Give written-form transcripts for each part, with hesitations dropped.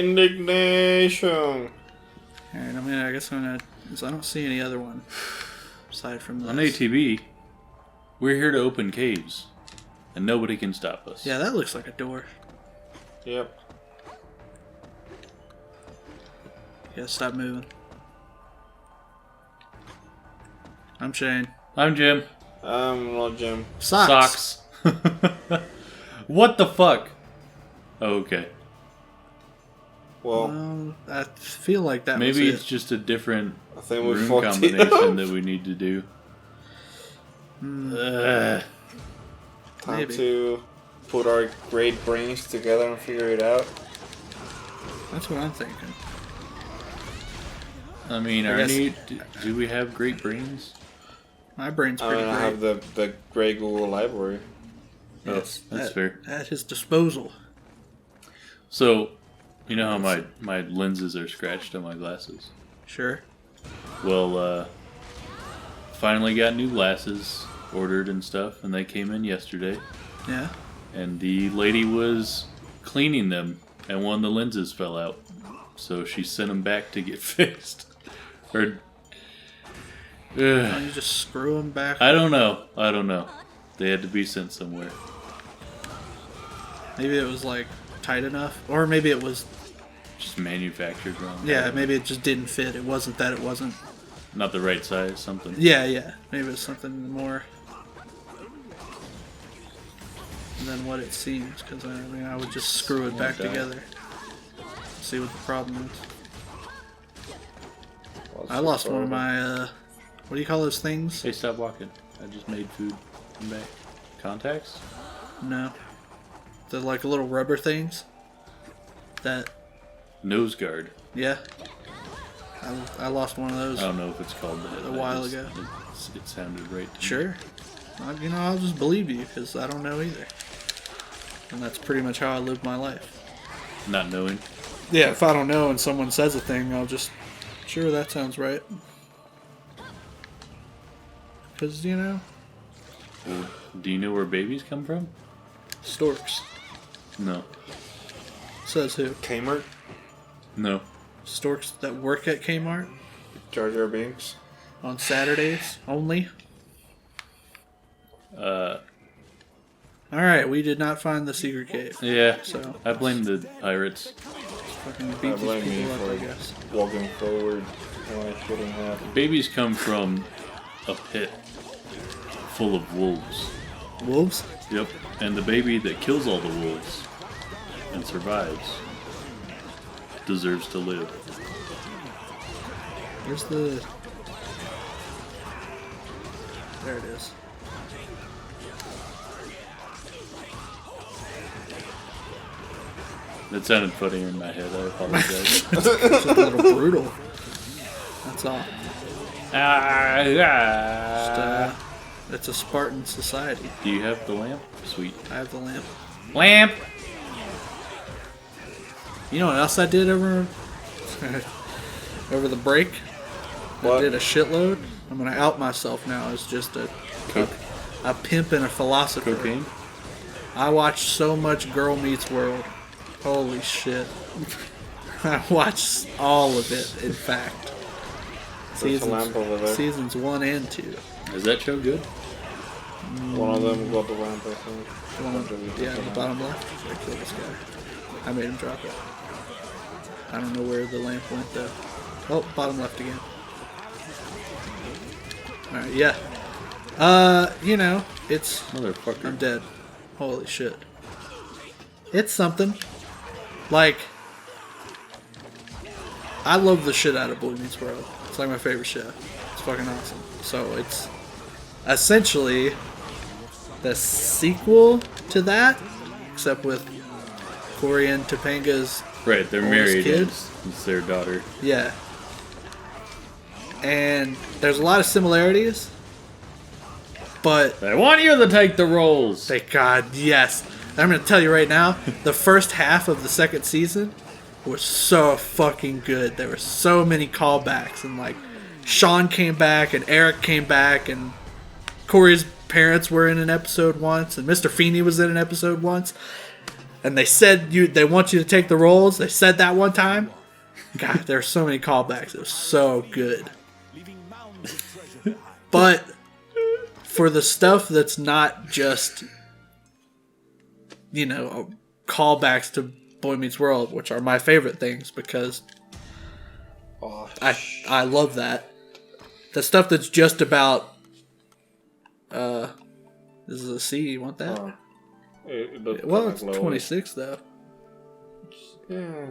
Indignation. Alright, I guess I'm gonna. So I don't see any other one aside from this. On ATV, we're here to open caves, and nobody can stop us. Yeah, that looks like a door. Yep. Yeah, stop moving. I'm Shane. I'm Jim. I'm not Jim. Socks. What the fuck? Oh, okay. Well, I feel like that maybe was it's just a different I think we room fucked combination it that we need to do. Time Maybe. to put our great brains together and figure it out. That's what I'm thinking. I mean, I guess- do we have great brains? My brain's pretty I great. have the great Google library. Yes, Oh, that's fair. At his disposal. So, you know how my lenses are scratched on my glasses? Sure. Well, finally got new glasses ordered and stuff, and they came in yesterday. Yeah. And the lady was cleaning them, and one of the lenses fell out. So she sent them back to get fixed. Or, Don't you just screw him back? I don't know. They had to be sent somewhere. Maybe it was like tight enough, or maybe it was. Just manufactured wrong. Yeah, maybe it just didn't fit. It wasn't that. It wasn't. Not the right size, something. Yeah. Maybe it's something more than what it seems. Because I would just screw it back together. See what the problem is. I lost one of my. What do you call those things? Hey, stop walking. I just made food. Come back. Contacts? No. They're like little rubber things. That. Nose guard. Yeah. I lost one of those. I don't know if it's called that. A while ago. It sounded right to me. Sure. I'll just believe you because I don't know either. And that's pretty much how I live my life. Not knowing. Yeah, if I don't know and someone says a thing, I'll just, sure, that sounds right. Because, Well, do you know where babies come from? storks. No. Says who? Kmart? No. Storks that work at Kmart Jar Jar Binks? on Saturdays only. Alright, we did not find the secret cave. Yeah. So, I blame the pirates. fucking I beat these blame me people up, I for guess. walking forward when I shouldn't have. Babies come from a pit full of wolves. Wolves? Yep. And the baby that kills all the wolves and survives deserves to live. Where's the... There it is. That sounded funnier in my head. I apologize. It's just a little brutal. That's all. It's a Spartan society. Do you have the lamp? Sweet. I have the lamp. Lamp! You know what else I did over the break? What? I did a shitload. I'm gonna out myself now as just a pimp and a philosopher. Cocaine? I watched so much Girl Meets World. Holy shit. I watched all of it, in fact. There's a lamp over there. Seasons 1 and 2. Is that show good? One of them got the lamp, I think. Yeah, in the bottom left. I killed this guy. I made him drop it. I don't know where the lamp went though. Oh, bottom left again. Alright, yeah. It's... Motherfucker. I'm dead. Holy shit. It's something. Like, I love the shit out of Boy Meets World. It's like my favorite show. It's fucking awesome. So it's essentially the sequel to that, except with Corey and Topanga's Right, they're oldest married. kid. It's their daughter. Yeah. And there's a lot of similarities, but I want you to take the roles. thank God, yes. I'm going to tell you right now, the first half of the second season was so fucking good. There were so many callbacks, and like Sean came back, and Eric came back, and Corey's parents were in an episode once, and Mr. Feeney was in an episode once. and they said they want you to take the roles. They said that one time. God, there's so many callbacks. It was so good. But for the stuff that's not just, callbacks to Boy Meets World, which are my favorite things because I love that. The stuff that's just about this is a C, you want that? Well, it's 26 though. Yeah.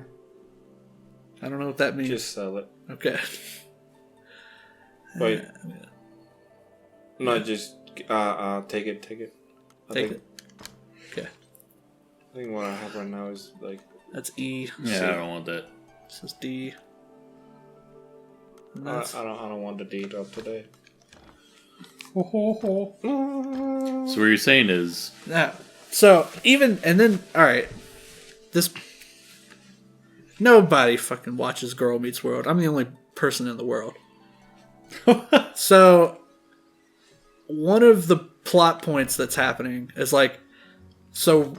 I don't know what that means. Just sell it. Okay. Wait. No, just take it. Take it. Okay. I think what I have right now is like. That's E. Yeah, C. I don't want that. This is D. I don't want the D drop today. So what you're saying is, Yeah. So alright. This nobody fucking watches Girl Meets World. I'm the only person in the world. So one of the plot points that's happening is so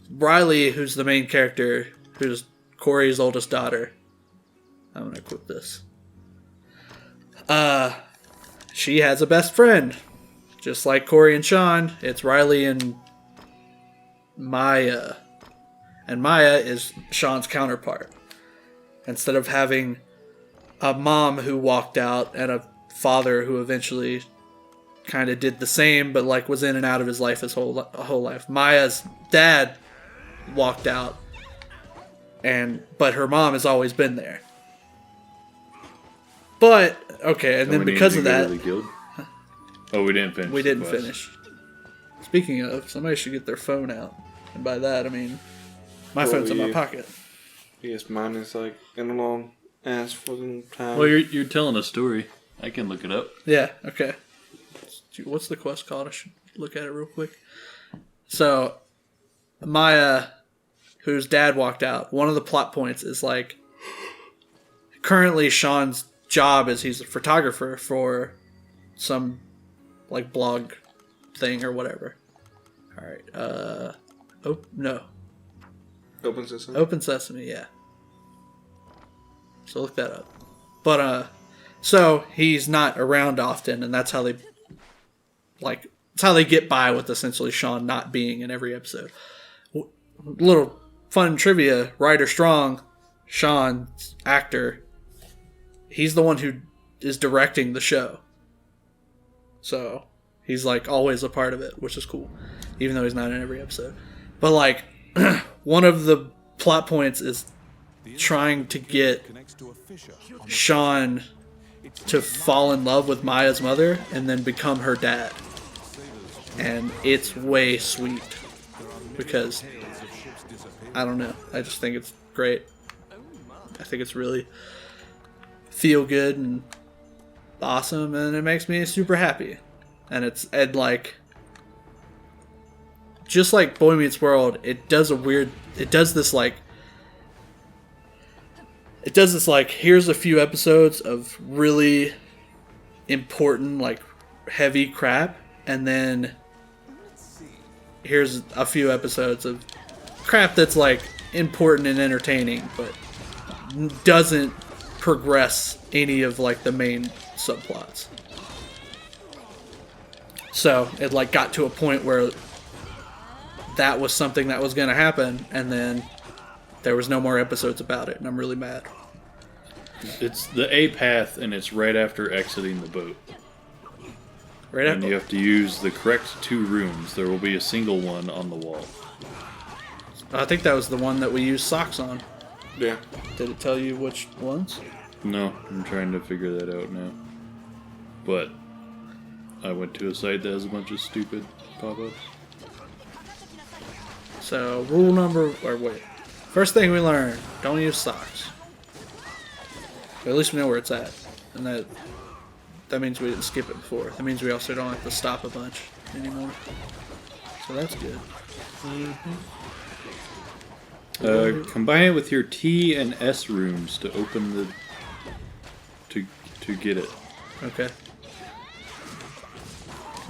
Riley, who's the main character, who's Corey's oldest daughter. I'm gonna quit this. She has a best friend. Just like Corey and Sean, it's Riley and Maya. And Maya is Sean's counterpart. Instead of having a mom who walked out and a father who eventually kind of did the same, but was in and out of his life his whole life. Maya's dad walked out, but her mom has always been there. But okay, and then because of that, oh, we didn't finish. We didn't finish. Speaking of, somebody should get their phone out, and by that I mean my phone's in my pocket. Yes, mine is in a long ass fucking time. Well, you're telling a story. I can look it up. Yeah. Okay. What's the quest called? I should look at it real quick. So, Maya, whose dad walked out, one of the plot points is currently Sean's job is he's a photographer for some blog thing or whatever. All right. No. Open Sesame? Open Sesame, yeah. So look that up. But so he's not around often, and that's how they it's how they get by with essentially Sean not being in every episode. Little fun trivia: Ryder Strong, Sean's actor, he's the one who is directing the show. So he's always a part of it, which is cool, even though he's not in every episode. But one of the plot points is trying to get Sean to fall in love with Maya's mother and then become her dad. And it's way sweet because I don't know. I just think it's great. I think it's really feel good and awesome, and it makes me super happy. And just like Boy Meets World, it does this here's a few episodes of really important heavy crap, and then here's a few episodes of crap that's important and entertaining but doesn't progress any of the main subplots. So it got to a point where that was something that was going to happen, and then there was no more episodes about it, and I'm really mad. It's the A path, and it's right after exiting the boat. Right and after. You have to use the correct 2 rooms. There will be a single one on the wall. I think that was the one that we used socks on. Yeah. Did it tell you which ones? No, I'm trying to figure that out now. But I went to a site that has a bunch of stupid pop-ups. So, first thing we learned, don't use socks. But at least we know where it's at. And that means we didn't skip it before. That means we also don't have to stop a bunch anymore. So that's good. Combine it with your T and S rooms to open to get it. Okay.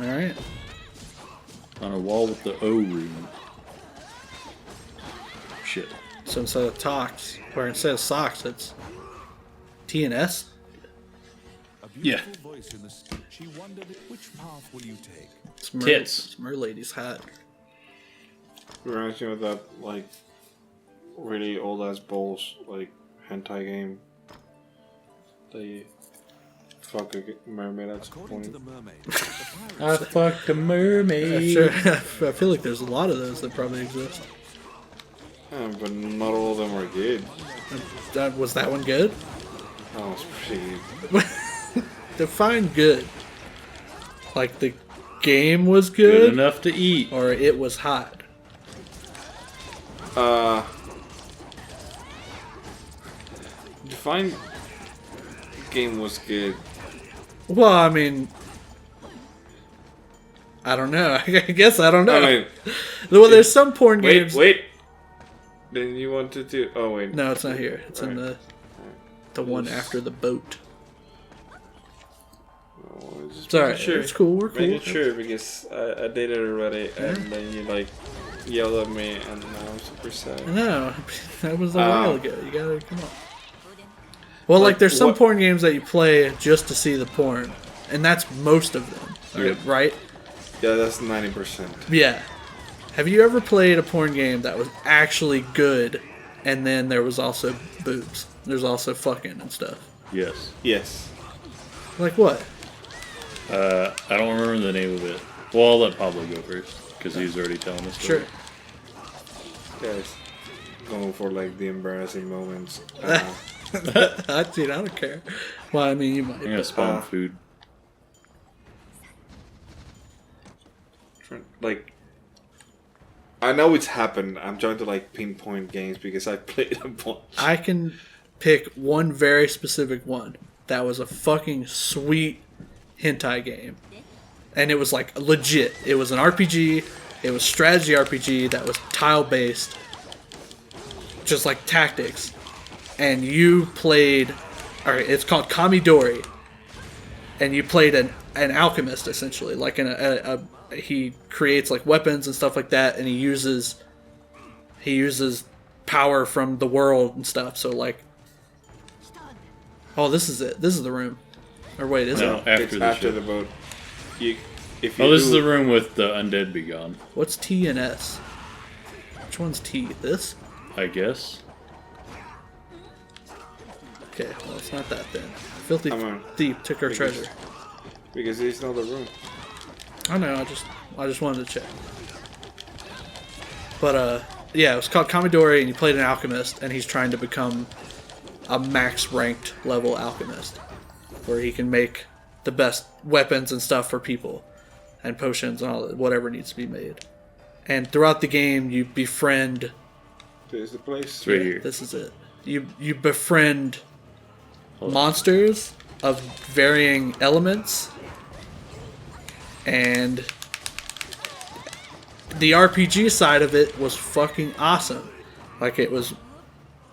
Alright. On a wall with the O room. shit. So instead of talks, or instead of socks, it's TNS. Yeah. She wondered which path will you take? It's Tits. It's Merlady's hat. Reminds me of that, like, really old ass Bulls, like, hentai game. They fuck a mermaid at some According to point. the mermaid, the pirates I fucked a mermaid. Sure, I feel like there's a lot of those that probably exist. Yeah, but not all of them are good. Was that one good? That was pretty good. Define good. Like the game was Good good, enough to eat. or it was hot. Define game was good. Well, I mean, I don't know. I guess I don't know. I mean, Well, there's some porn games. wait. Then you wanted to? Oh wait. No, it's not here. It's in Right. the one after the boat. Oh, just It's alright. making sure. It's cool. We're cool. Making sure because I did it already, and then you like yelled at me, and now I'm super sad. No, that was a while Oh. ago. You gotta come on. Well, like there's some what- porn games that you play just to see the porn, and that's most of them, Yep. right? Yeah, that's 90%. Yeah. Have you ever played a porn game that was actually good, and then there was also boobs? There's also fucking and stuff. Yes. Yes. Like what? I don't remember the name of it. Well, I'll let Pablo go first because he's already telling the story. Sure. Guys, going for like the embarrassing moments. Dude, I don't care. Well, I mean, you might. I'm gonna spawn food. Like, I know it's happened. I'm trying to like pinpoint games because I played a bunch. I can pick one very specific one that was a fucking sweet hentai game. And it was like legit. It was an RPG. It was strategy RPG that was tile based. Just like tactics. And you played, alright, it's called Kamidori. And you played an alchemist essentially. Like he creates like weapons and stuff like that, and he uses power from the world and stuff. So like, oh, this is it. This is the room. Or wait, is No, it? after It's the after ship. the boat. If you Oh, this do- is the room with the undead be gone. What's T and S? Which one's T? This? I guess. Okay, well it's not that then. Filthy Come on. thief took our treasure. Because it's not the room. I know. I just wanted to check. But yeah, it was called Kamidori, and you played an alchemist, and he's trying to become a max ranked level alchemist, where he can make the best weapons and stuff for people, and potions and all that, whatever needs to be made. And throughout the game, you befriend. There's the place. It's right here. This is it. You befriend Hold on. monsters of varying elements, and the RPG side of it was fucking awesome. Like, it was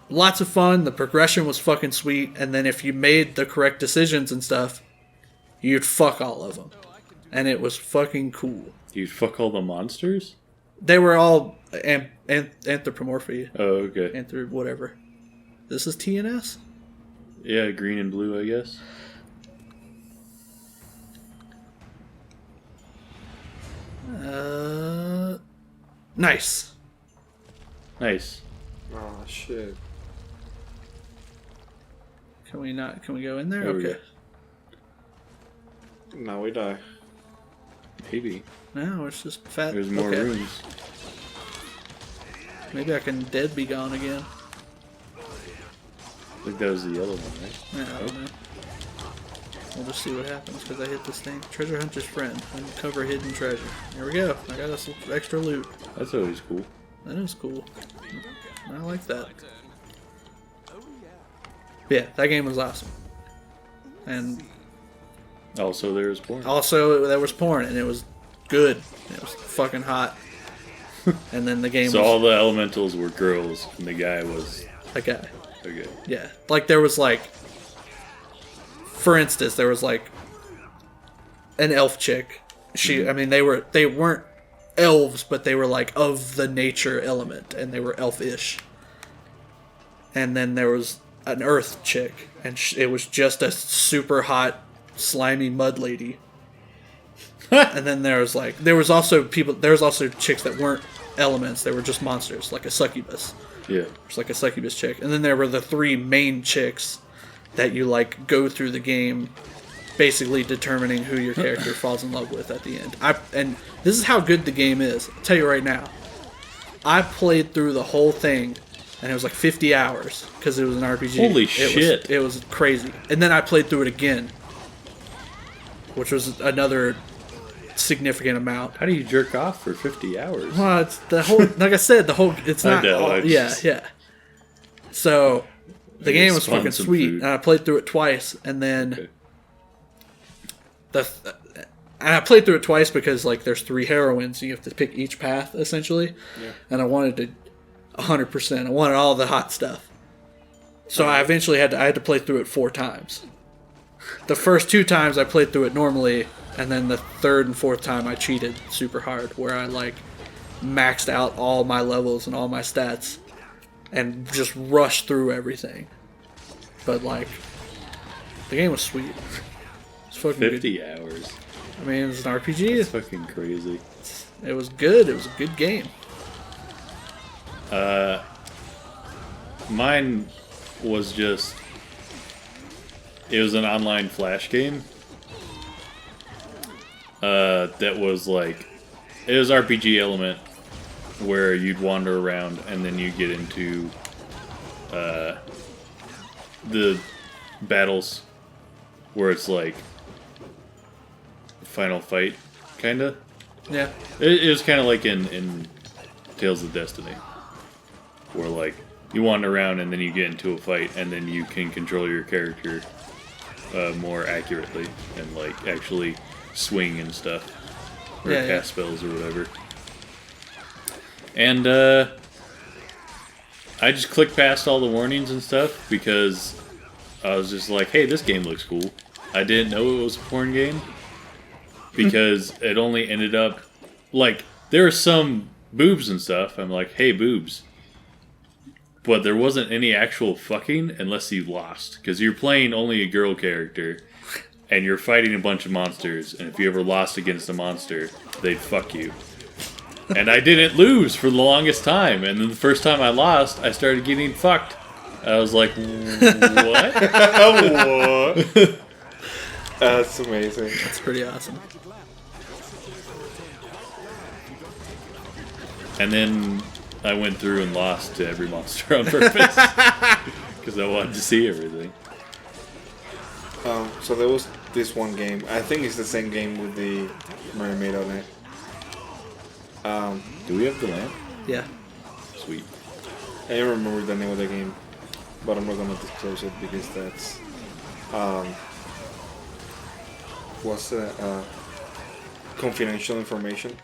lots of fun, the progression was fucking sweet, and then if you made the correct decisions and stuff, you'd fuck all of them. And it was fucking cool. You'd fuck all the monsters? They were all anthropomorphy. Oh, okay. Whatever. This is TNS? Yeah, green and blue, I guess. Nice. Nice. Oh shit. Can we go in there? There we Okay. Now we die. Maybe. No, it's just fat. There's more okay. rooms. Maybe I can dead be gone again. I think that was the yellow one, right? Yeah, I don't know. We'll just see what happens because I hit this thing. Treasure hunter's friend. Uncover hidden treasure. There we go. I got us extra loot. That's always cool. That is cool. I like that. But yeah, that game was awesome. And Also, there was porn. also, there was porn, and it was good. It was fucking hot. And then the game So was all the elementals were girls, and the guy was a guy. okay. Yeah, like there was like, for instance, there was like an elf chick. I mean, they weren't elves, but they were like of the nature element, and they were elfish. and then there was an Earth chick, and it was just a super hot, slimy mud lady. And then there was also chicks that weren't elements; they were just monsters, like a succubus. Yeah. It's like a succubus chick, and then there were the 3 main chicks that you like go through the game, basically determining who your character falls in love with at the end. And this is how good the game is. I'll tell you right now. I played through the whole thing, and it was like 50 hours because it was an RPG. Holy shit! It was crazy. And then I played through it again, which was another significant amount. How do you jerk off for 50 hours? Well, it's the whole. Like I said, the whole. It's not. I know, Yeah. So the game was spawn fucking some sweet, food. and I played through it twice, and then and I played through it twice because like there's 3 heroines, and you have to pick each path essentially. Yeah. And I wanted to 100%. I wanted all the hot stuff. So I eventually had to play through it 4 times. The first 2 times I played through it normally, and then the 3rd and 4th time I cheated super hard, where I like maxed out all my levels and all my stats, and just rushed through everything. But like, the game was sweet. It's fucking 50 good. hours. I mean, it was an RPG. That's fucking crazy. It was good. It was a good game. Mine was just... It was an online Flash game. That was like... It was RPG element where you'd wander around and then you get into the battles where it's like final fight, kinda. Yeah. It was kind of like in Tales of Destiny, where like you wander around and then you get into a fight and then you can control your character more accurately and like actually swing and stuff, or cast spells or whatever. And I just clicked past all the warnings and stuff because I was just like, hey, this game looks cool. I didn't know it was a porn game because it only ended up like there were some boobs and stuff. I'm like, hey, boobs. But there wasn't any actual fucking unless you lost, because you're playing only a girl character and you're fighting a bunch of monsters, and if you ever lost against a monster, they'd fuck you. And I didn't lose for the longest time, and then the first time I lost, I started getting fucked. I was like, what? What? That's amazing. That's pretty awesome. And then I went through and lost to every monster on purpose because I wanted to see everything. So there was this one game. I think it's the same game with the mermaid on it. Do we have the lamp? Yeah. Sweet. I don't remember the name of the game, but I'm not gonna disclose it because that's what's the confidential information.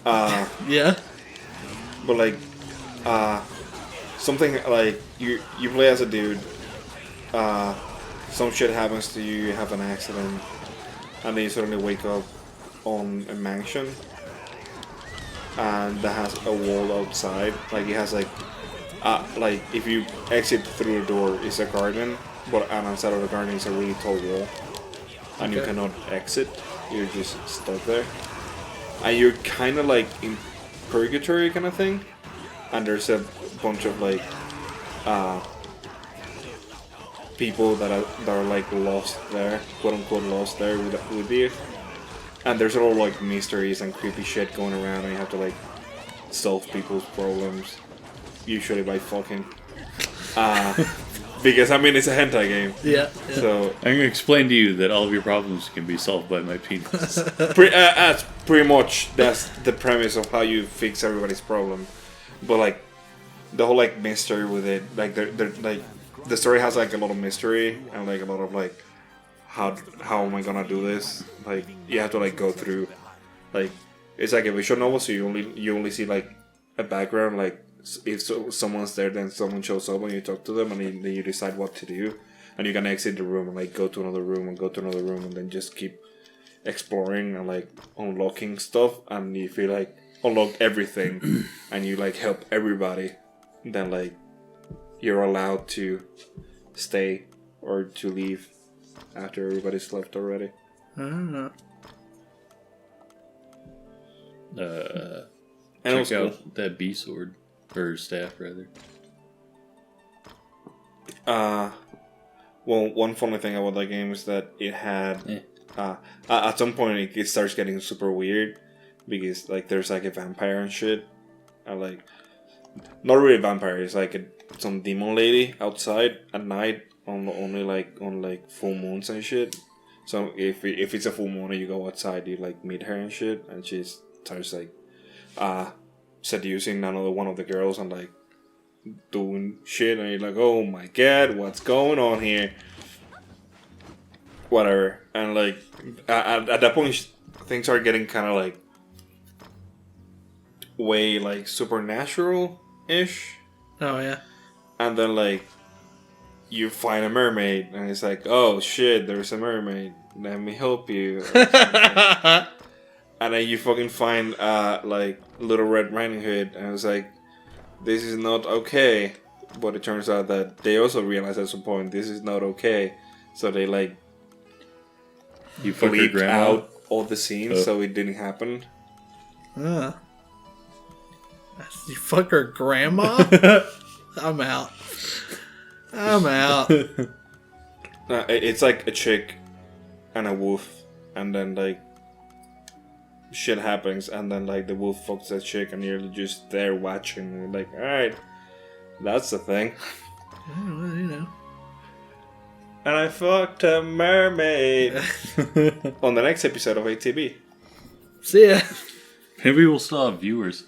Yeah. But like something like you play as a dude, some shit happens to you, you have an accident, and then you suddenly wake up on a mansion and that has a wall outside. Like it has like if you exit through the door it's a garden, but and outside of the garden is a really tall wall, and you cannot exit. You're just stuck there, and you're kind of like in purgatory kind of thing, and there's a bunch of like people that are like lost there, quote unquote lost there with you, and there's all like mysteries and creepy shit going around, and you have to like solve people's problems, usually by fucking because I mean it's a hentai game. Yeah. So I'm gonna explain to you that all of your problems can be solved by my penis. that's pretty much that's the premise of how you fix everybody's problem. But like the whole like mystery with it, like they're like the story has like a lot of mystery and like a lot of like how am I gonna do this? Like you have to like go through like it's like a visual novel, so you only see like a background, like if someone's there, then someone shows up and you talk to them, and then you decide what to do, and you can exit the room and like go to another room and go to another room, and then just keep exploring and like unlocking stuff, and if you like unlock everything and you like help everybody, then like you're allowed to stay or to leave after everybody's left already. I don't know. And it was Check cool. out that B sword. Or staff, rather. Well, one funny thing about that game is that it had at some point it starts getting super weird because like there's like a vampire and shit, and like not really a vampire, it's like some demon lady outside at night on full moons and shit. So if it's a full moon and you go outside, you like meet her and shit, and she starts like seducing one of the girls and like doing shit, and you're like, oh my god, what's going on here? Whatever. And like at that point things are getting kind of like way like supernatural ish, Oh yeah. and then like you find a mermaid and it's like, oh shit, there's a mermaid, let me help you. And then you fucking find like Little Red Riding Hood, and it's like, this is not okay. But it turns out that they also realize at some point this is not okay, so they like You fuck your bleeped grandma? out all the scenes so it didn't happen. You fuck her grandma? I'm out. I'm out. It's like a chick and a wolf, and then like shit happens, and then like the wolf fucks that chick, and you're just there watching, and you're like, alright, that's the thing. Well, you know. And I fucked a mermaid. On the next episode of ATB. See ya. Maybe we'll still have viewers.